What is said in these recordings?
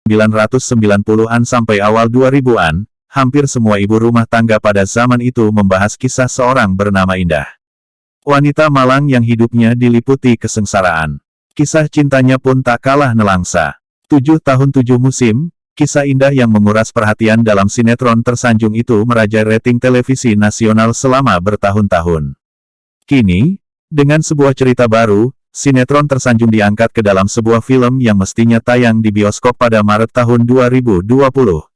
1990-an sampai awal 2000-an, hampir semua ibu rumah tangga pada zaman itu membahas kisah seorang bernama Indah. Wanita malang yang hidupnya diliputi kesengsaraan. Kisah cintanya pun tak kalah nelangsa. 7 tahun 7 musim, kisah Indah yang menguras perhatian dalam sinetron tersanjung itu merajai rating televisi nasional selama bertahun-tahun. Kini, dengan sebuah cerita baru, sinetron tersanjung diangkat ke dalam sebuah film yang mestinya tayang di bioskop pada Maret tahun 2020,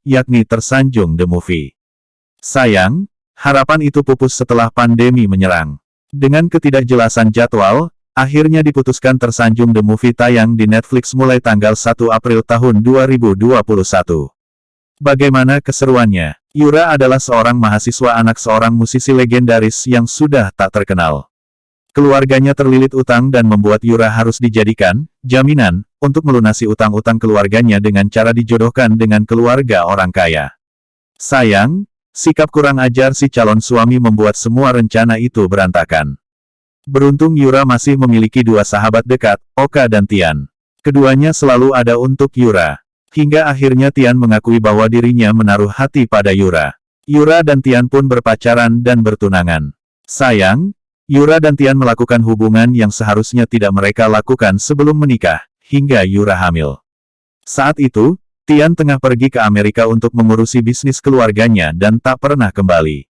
yakni Tersanjung The Movie. Sayang, harapan itu pupus setelah pandemi menyerang. Dengan ketidakjelasan jadwal, akhirnya diputuskan Tersanjung The Movie tayang di Netflix mulai tanggal 1 April tahun 2021. Bagaimana keseruannya? Yura adalah seorang mahasiswa anak seorang musisi legendaris yang sudah tak terkenal. Keluarganya terlilit utang dan membuat Yura harus dijadikan jaminan untuk melunasi utang-utang keluarganya dengan cara dijodohkan dengan keluarga orang kaya. Sayang, sikap kurang ajar si calon suami membuat semua rencana itu berantakan. Beruntung Yura masih memiliki dua sahabat dekat, Oka dan Tian. Keduanya selalu ada untuk Yura. Hingga akhirnya Tian mengakui bahwa dirinya menaruh hati pada Yura. Yura dan Tian pun berpacaran dan bertunangan. Sayang, Yura dan Tian melakukan hubungan yang seharusnya tidak mereka lakukan sebelum menikah, hingga Yura hamil. Saat itu, Tian tengah pergi ke Amerika untuk mengurusi bisnis keluarganya dan tak pernah kembali.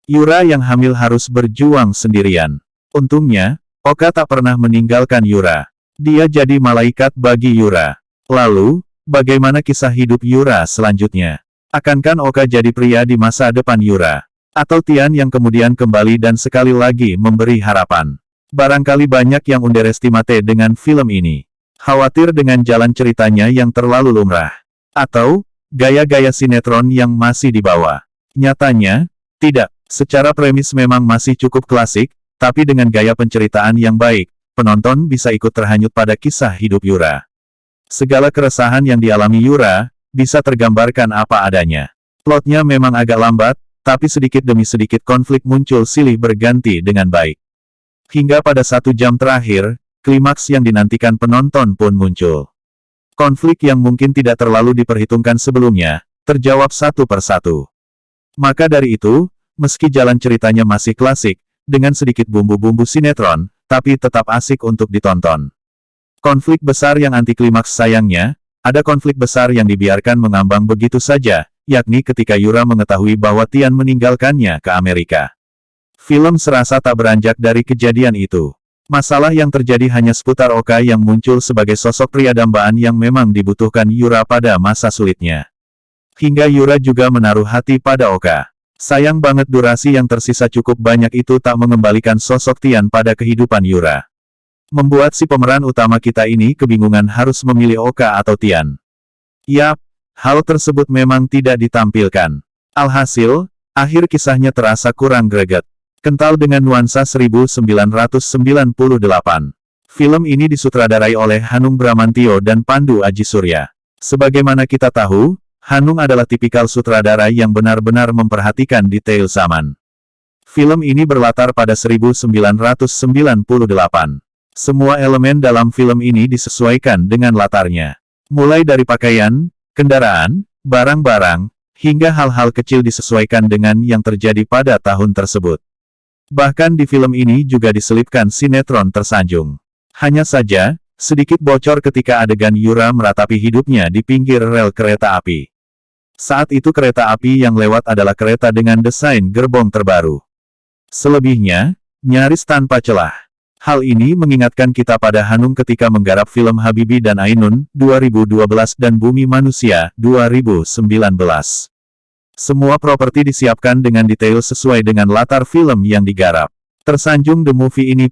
Yura yang hamil harus berjuang sendirian. Untungnya, Oka tak pernah meninggalkan Yura. Dia jadi malaikat bagi Yura. Lalu, bagaimana kisah hidup Yura selanjutnya? Akankah Oka jadi pria di masa depan Yura? Atau Tian yang kemudian kembali dan sekali lagi memberi harapan? Barangkali banyak yang underestimate dengan film ini. Khawatir dengan jalan ceritanya yang terlalu lumrah. Atau, gaya-gaya sinetron yang masih dibawa. Nyatanya, tidak. Secara premis memang masih cukup klasik, tapi dengan gaya penceritaan yang baik, penonton bisa ikut terhanyut pada kisah hidup Yura. Segala keresahan yang dialami Yura, bisa tergambarkan apa adanya. Plotnya memang agak lambat, tapi sedikit demi sedikit konflik muncul silih berganti dengan baik. Hingga pada 1 jam terakhir, klimaks yang dinantikan penonton pun muncul. Konflik yang mungkin tidak terlalu diperhitungkan sebelumnya, terjawab satu persatu. Maka dari itu, meski jalan ceritanya masih klasik, dengan sedikit bumbu-bumbu sinetron, tapi tetap asik untuk ditonton. Konflik besar yang anti klimaks sayangnya, ada konflik besar yang dibiarkan mengambang begitu saja, yakni ketika Yura mengetahui bahwa Tian meninggalkannya ke Amerika. Film serasa tak beranjak dari kejadian itu. Masalah yang terjadi hanya seputar Oka yang muncul sebagai sosok pria dambaan yang memang dibutuhkan Yura pada masa sulitnya. Hingga Yura juga menaruh hati pada Oka. Sayang banget durasi yang tersisa cukup banyak itu tak mengembalikan sosok Tian pada kehidupan Yura. Membuat si pemeran utama kita ini kebingungan harus memilih Oka atau Tian. Yap, hal tersebut memang tidak ditampilkan. Alhasil, akhir kisahnya terasa kurang greget. Kental dengan nuansa 1998. Film ini disutradarai oleh Hanung Bramantyo dan Pandu Aji Surya. Sebagaimana kita tahu, Hanung adalah tipikal sutradara yang benar-benar memperhatikan detail zaman. Film ini berlatar pada 1998. Semua elemen dalam film ini disesuaikan dengan latarnya. Mulai dari pakaian, kendaraan, barang-barang, hingga hal-hal kecil disesuaikan dengan yang terjadi pada tahun tersebut. Bahkan di film ini juga diselipkan sinetron Tersanjung. Hanya saja, sedikit bocor ketika adegan Yura meratapi hidupnya di pinggir rel kereta api. Saat itu kereta api yang lewat adalah kereta dengan desain gerbong terbaru. Selebihnya, nyaris tanpa celah. Hal ini mengingatkan kita pada Hanung ketika menggarap film Habibie dan Ainun, 2012 dan Bumi Manusia, 2019. Semua properti disiapkan dengan detail sesuai dengan latar film yang digarap. Tersanjung The Movie ini